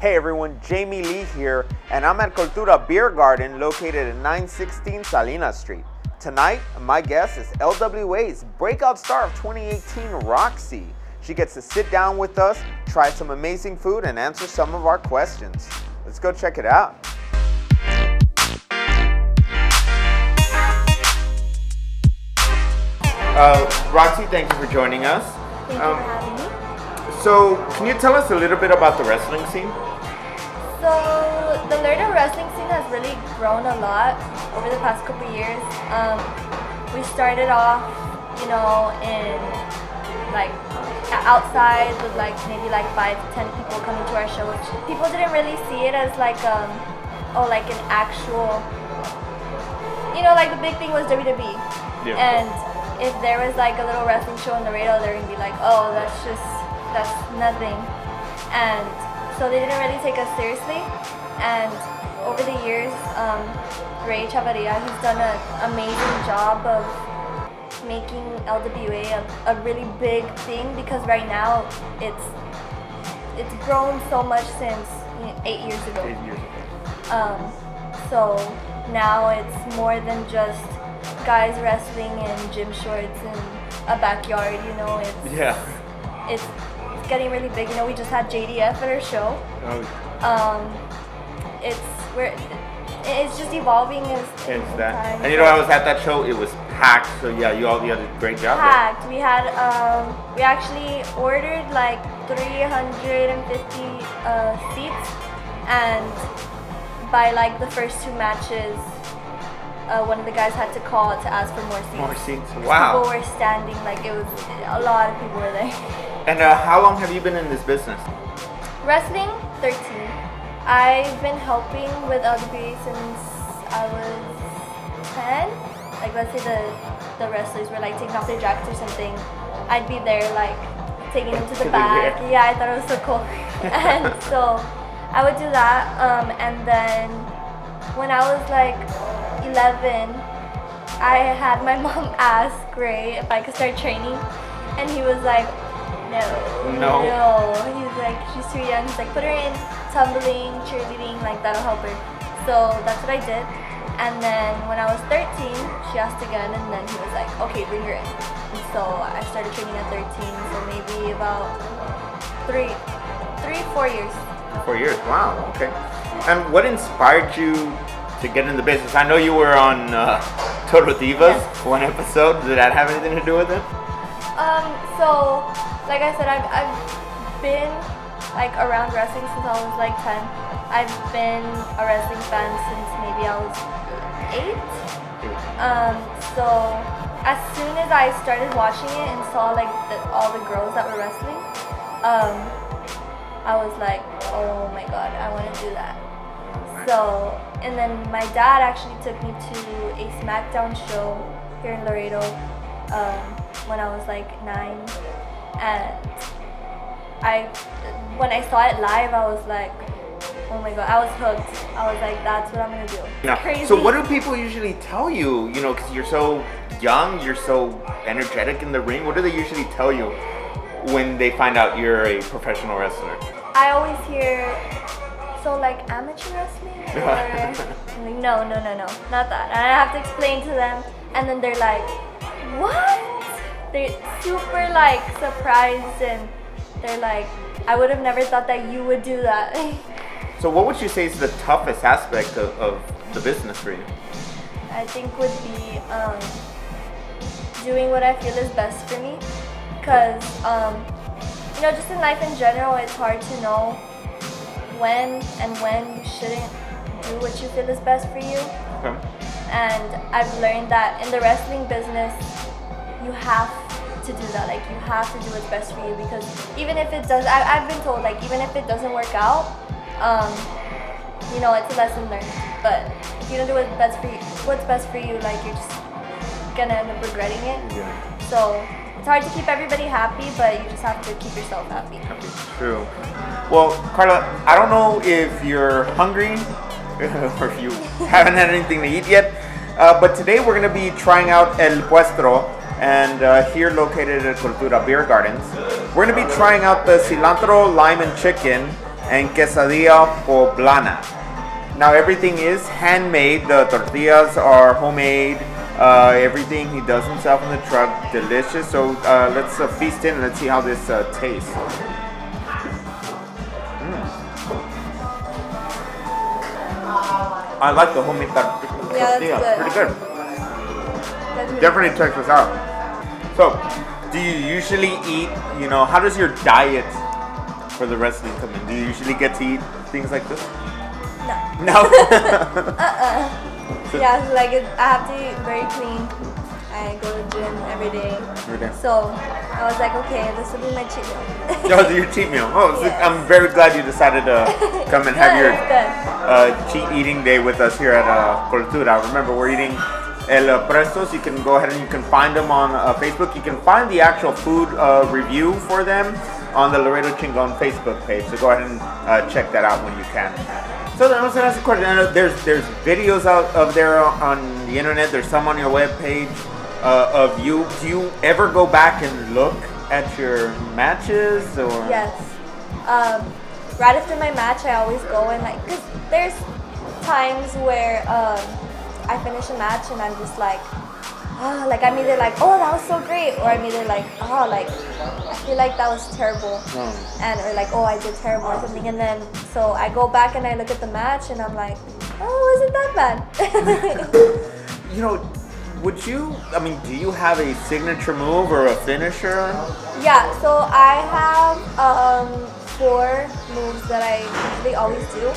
Hey everyone, Jamie Lee here, and I'm at Cultura Beer Garden located at 916 Salinas Street. Tonight, my guest is LWA's breakout star of 2018, Rok-C. She gets to sit down with us, try some amazing food, and answer some of our questions. Let's go check it out. Rok-C, thank you for joining us. Thank you for having me. So, can you tell us a little bit about the wrestling scene? So, the Laredo wrestling scene has really grown a lot over the past couple years. We started off, in outside with maybe 5 to 10 people coming to our show, which people didn't really see it as an actual, the big thing was WWE. Yeah. And if there was a little wrestling show in Laredo, they're gonna be like, oh, that's nothing. And so they didn't really take us seriously. And over the years, Ray Chavarria, he's done an amazing job of making LWA a really big thing, because right now it's grown so much since 8 years ago. 8 years ago. So now it's more than just guys wrestling in gym shorts in a backyard. It's getting really big. We just had JDF at our show. It's just evolving as time. And I was at that show. It was packed. So yeah, you all did a great job. Packed. We had we actually ordered 350 seats, and by the first 2 matches, one of the guys had to call to ask for more seats. More seats. Wow. People were standing. It was a lot of people were there. And how long have you been in this business? Wrestling, 13. I've been helping with LWA since I was 10. Let's say the wrestlers were taking off their jackets or something. I'd be there taking them to the back. Yeah, I thought it was so cool. And so I would do that. And then when I was 11, I had my mom ask Ray if I could start training. And he was like, No. He's like, she's too young. He's like, put her in tumbling, cheerleading, that'll help her. So that's what I did. And then when I was 13, she asked again, and then he was like, okay, bring her in. And so I started training at 13, so maybe about 4 years. 4 years, wow, okay. And what inspired you to get in the business? I know you were on Total Divas, one episode. Did that have anything to do with it? So, like I said, I've been around wrestling since I was 10. I've been a wrestling fan since maybe I was 8. So as soon as I started watching it and saw all the girls that were wrestling, I was like, oh my god, I want to do that. So, and then my dad actually took me to a SmackDown show here in Laredo when I was 9, and when I saw it live, I was like, oh my god, I was hooked. I was like, that's what I'm gonna do. Now, crazy. So what do people usually tell you? Because you're so young, you're so energetic in the ring. What do they usually tell you when they find out you're a professional wrestler? I always hear, so amateur wrestling? Or I'm like, no, not that. And I have to explain to them, and then they're like, what? They're super surprised, and they're like, I would have never thought that you would do that. So what would you say is the toughest aspect of the business for you? I think would be doing what I feel is best for me, because just in life in general, it's hard to know when you shouldn't do what you feel is best for you. Okay. And I've learned that in the wrestling business, you have to do that. You have to do what's best for you, because even if it does, I've been told even if it doesn't work out, it's a lesson learned. But if you don't do what's best for you, you're just gonna end up regretting it. Yeah. So it's hard to keep everybody happy, but you just have to keep yourself happy. True. Well, Carla, I don't know if you're hungry or if you haven't had anything to eat yet, but today we're gonna be trying out El Puesto, and here located at Cultura Beer Gardens. We're going to be trying out the cilantro, lime, and chicken and quesadilla poblana. Now everything is handmade. The tortillas are homemade. Everything he does himself in the truck. Delicious. So let's feast in and let's see how this tastes. I like the homemade tortilla. Yeah, that's good. Pretty good. That's really Definitely check this out. So, do you usually eat, how does your diet for the wrestling come in? Do you usually get to eat things like this? No. No? Yeah, like I have to eat very clean. I go to the gym every day. So I was like, okay, this will be my cheat meal. Oh, your cheat meal. Oh, so Yes. I'm very glad you decided to come and have your Good. cheat eating day with us here at Cultura. Remember, we're eating El Puesto, so you can go ahead and you can find them on Facebook. You can find the actual food review for them on the Laredo Chingon Facebook page. So go ahead and check that out when you can. So then I was going to ask a question. I know there's videos out of there on the internet. There's some on your webpage of you. Do you ever go back and look at your matches? Or? Yes. Right after my match, I always go and because there's times where I finish a match and I'm just like, I'm either like, oh, that was so great, or I'm either like, oh, like, I feel like that was terrible, or like, oh, I did terrible or something, and then, so I go back and I look at the match and I'm like, oh, wasn't that bad? Do you have a signature move or a finisher? Yeah, so I have 4 moves that I usually always do.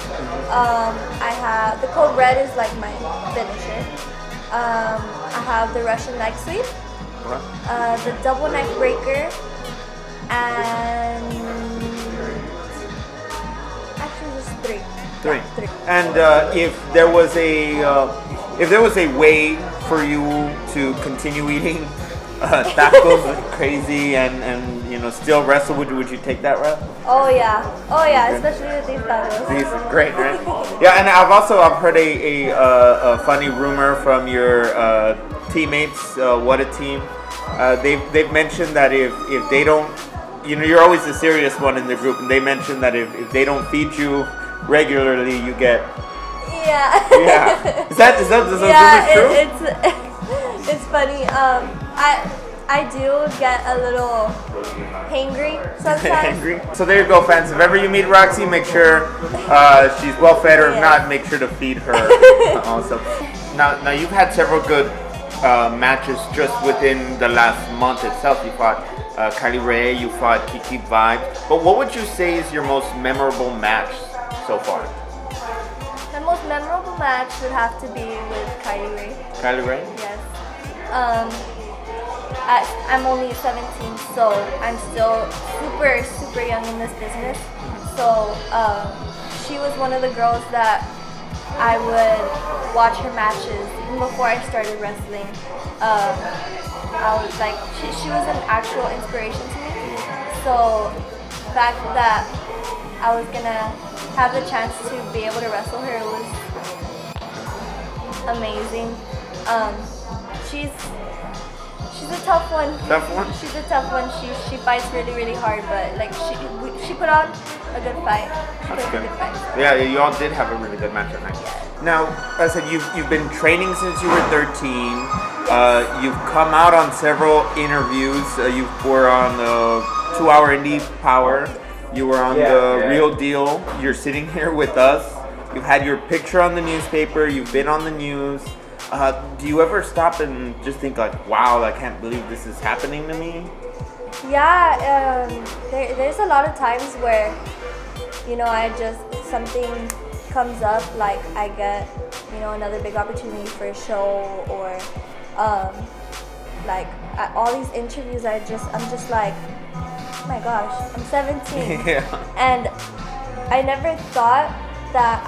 I have, the code red is like my finisher. I have the Russian neck sweep, the double neck breaker, and actually just 3. 3. Yeah, 3. And if there was a way for you to continue eating tacos like crazy and still wrestle, would you take that route? Oh yeah, especially with these tacos. These are great, right? Yeah, and I've heard a funny rumor from your teammates. What a team! They've mentioned that if they don't, you're always the serious one in the group, and they mentioned that if they don't feed you regularly, you get. Yeah. Yeah. Is that true? It's funny. I do get a little hangry sometimes. So there you go, fans. If ever you meet Roxy, make sure she's well fed, or if not, make sure to feed her. Also, now you've had several good matches just within the last month itself. You fought Kylie Ray, you fought Kiki Vibe. But what would you say is your most memorable match so far? My most memorable match would have to be with Kylie Ray. Kylie Ray? Yes. I'm only 17, so I'm still super, super young in this business. So she was one of the girls that I would watch her matches even before I started wrestling. I was like, she was an actual inspiration to me. So the fact that I was gonna have the chance to be able to wrestle her was amazing. She's a tough one. Tough one? She's a tough one. She fights really, really hard, but like she put on a good fight. That's good. A good fight. Yeah, you all did have a really good match that night. Now, as I said, you've been training since you were 13. You've come out on several interviews. You were on 2 Hour Indie Power. You were on the Real Deal. You're sitting here with us. You've had your picture on the newspaper. You've been on the news. Do you ever stop and just think like, wow, I can't believe this is happening to me? Yeah, there's a lot of times where, something comes up, like I get, another big opportunity for a show, or at all these interviews, I'm just like, oh my gosh, I'm 17. Yeah. And I never thought that,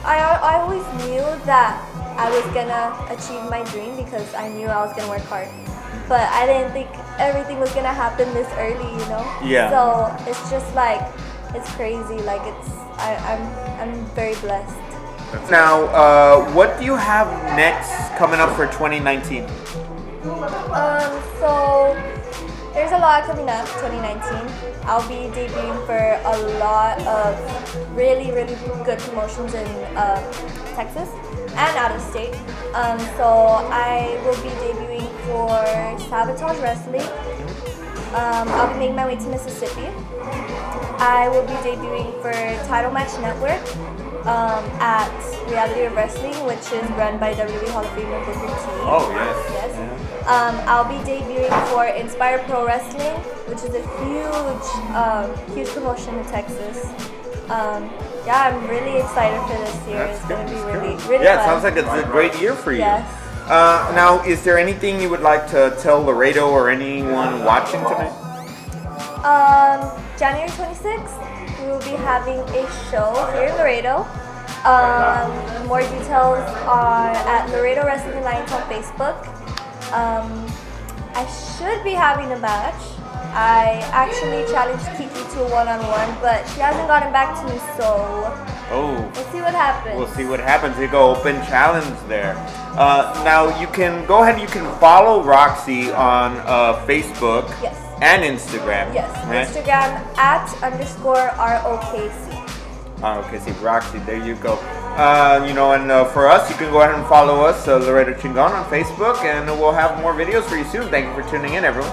I always knew that I was gonna achieve my dream because I knew I was gonna work hard. But I didn't think everything was gonna happen this early, Yeah. So it's just like, it's crazy. Like I'm very blessed. Now, what do you have next coming up for 2019? So There's a lot coming up 2019. I'll be debuting for a lot of really, really good promotions in Texas and out of state. So I will be debuting for Sabotage Wrestling. I'll be making my way to Mississippi. I will be debuting for Title Match Network at Reality of Wrestling, which is run by WWE Hall of Famer Booker T. Oh, yes. Yes. Yeah. I'll be debuting for Inspire Pro Wrestling, which is a huge promotion in Texas. Yeah, I'm really excited for this year. It's going to be really fun. Yeah, it sounds like it's a great year for you. Yes. Now, is there anything you would like to tell Laredo or anyone watching tonight? January 26th, we will be having a show here in Laredo. More details are at Laredo Wrestling Alliance on Facebook. I should be having a match. I actually challenged Kiki to a one-on-one, but she hasn't gotten back to me, so we'll see what happens. We'll see what happens. You go open challenge there. Now you can go ahead. You can follow Rok-C on Facebook. Yes. And Instagram. Yes. Right? Instagram @_ROKC. Okay, see Rok-C. There you go. And for us, you can go ahead and follow us, Laredo Chingon on Facebook, and we'll have more videos for you soon. Thank you for tuning in, everyone.